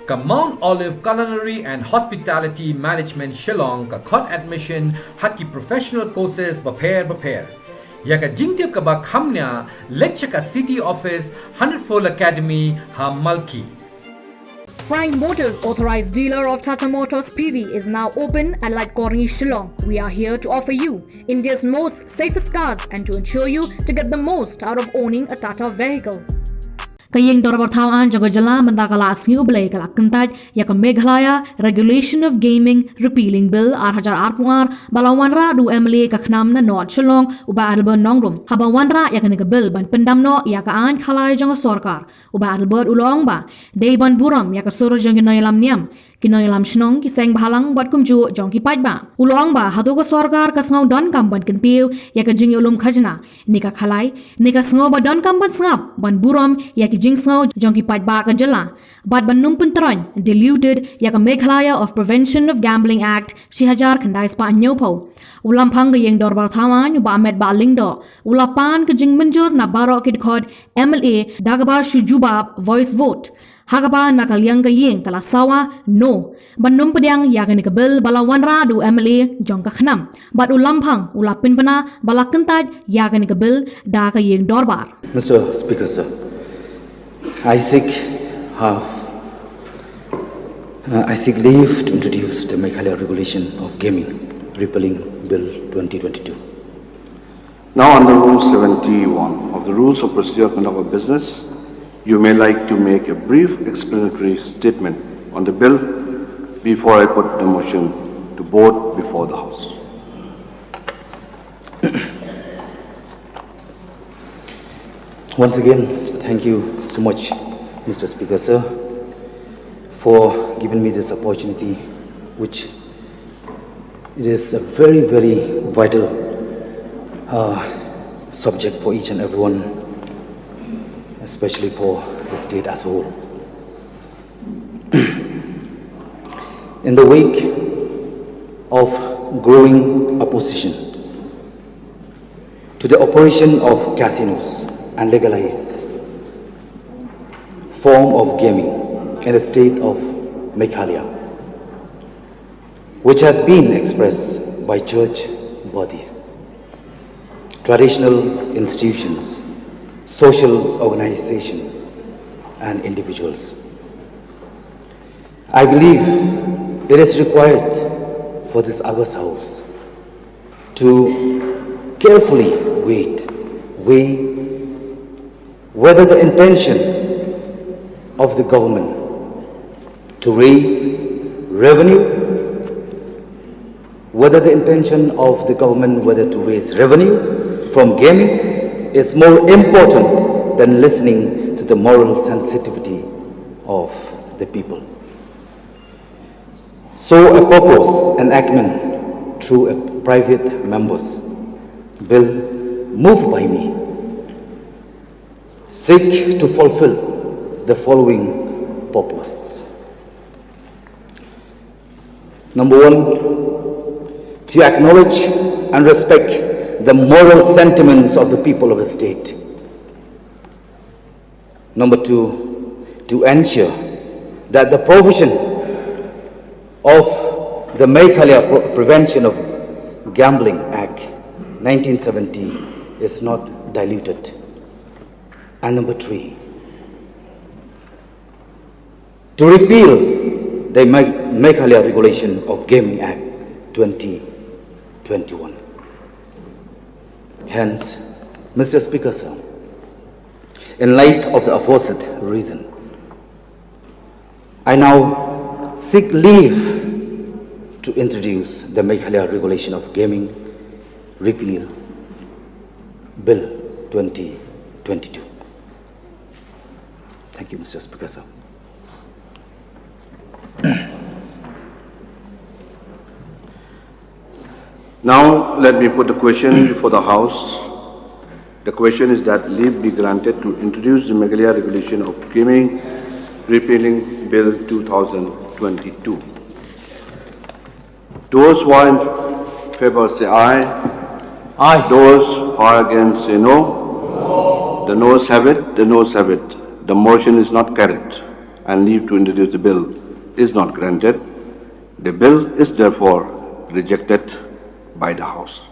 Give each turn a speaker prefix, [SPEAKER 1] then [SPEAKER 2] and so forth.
[SPEAKER 1] ka Mount Olive Culinary and Hospitality Management Shillong ka khot admission haki professional courses prepare ya ka jingtip ka ba khamnya lecture ka city office 100 Academy ha malki.
[SPEAKER 2] Frank Motors, authorized dealer of Tata Motors PV, is now open at Light Corny, Shillong. We are here to offer you India's most safest cars and to ensure you to get the most out of owning a Tata vehicle. ïingdorbar thawan jago jala mandakala asngiu blay kala Kyntait yak Meghalaya Regulation of Gaming Repealing Bill 2008 balawanra du MLA ka khnam na North Shillong u Bah Adelbert nongrum habawanra yak ni bill ban pyndam no yak an khalai jang sarkar u Bah Adelbert ulong ba dei ban buram yak soro jang noyalam niam kinoyalam shnong ki seng bhalang bat kumju jong ki pajba ulong ba hado ko sarkar ka sngaw don kam ban kintiu yak jing ulum khajna nika khalai nika sngaw ba don kam ban snap ban buram yak jing sngaw jong ki pajba ka jala bat ban num puntron diluted yak Meghalaya of Prevention of Gambling Act 2000 khandai spa nyopo ulam phang ïingdorbar thawan ba met ba lingdo ulapan ka jing menjur na baro kid khod MLA dagaba shujubab voice vote Hagaba nakalyang kayeng kala sawa no banum pediang yagan ka bill balawanra du MLA jong ka khnam bat ulampang ulapin pana bala Kyntait yagan ka bill da ka ïingdorbar.
[SPEAKER 3] Mr. Speaker, sir, I seek leave to introduce the Meghalaya Regulation of Gaming Repealing Bill 2022.
[SPEAKER 4] Now, under Rule 71 of the Rules of Procedure of Conduct of Business, you may like to make a brief explanatory statement on the bill before I put the motion to vote before the House.
[SPEAKER 3] Once again, thank you so much, Mr. Speaker, sir, for giving me this opportunity, which it is a very, very vital subject for each and everyone, especially for the state as a whole. In the wake of growing opposition to the operation of casinos and legalized form of gaming in the state of Meghalaya, which has been expressed by church bodies, traditional institutions, social organizations, and individuals. I believe it is required for this August House to carefully weigh whether the intention of the government to raise revenue, whether to raise revenue from gaming is more important than listening to the moral sensitivity of the people. So a purpose enactment through a private members bill moved by me seek to fulfill the following purpose. Number one, to acknowledge and respect the moral sentiments of the people of the state. Number two, to ensure that the provision of the Meghalaya Prevention of Gambling Act 1970 is not diluted. And number three, to repeal the Meghalaya Regulation of Gaming Act 2021. Hence, Mr. Speaker, sir, in light of the aforesaid reason, I now seek leave to introduce the Meghalaya Regulation of Gaming Repeal Bill 2022. Thank you, Mr. Speaker, sir.
[SPEAKER 4] Now, let me put the question before the House. The question is that leave be granted to introduce the Meghalaya Regulation of Gaming Repealing Bill 2022. Those who are in favor say aye.
[SPEAKER 1] Aye.
[SPEAKER 4] Those who are against say no. The noes have it. The noes have it. The motion is not carried. and leave to introduce the bill is not granted. The bill is therefore rejected by the House.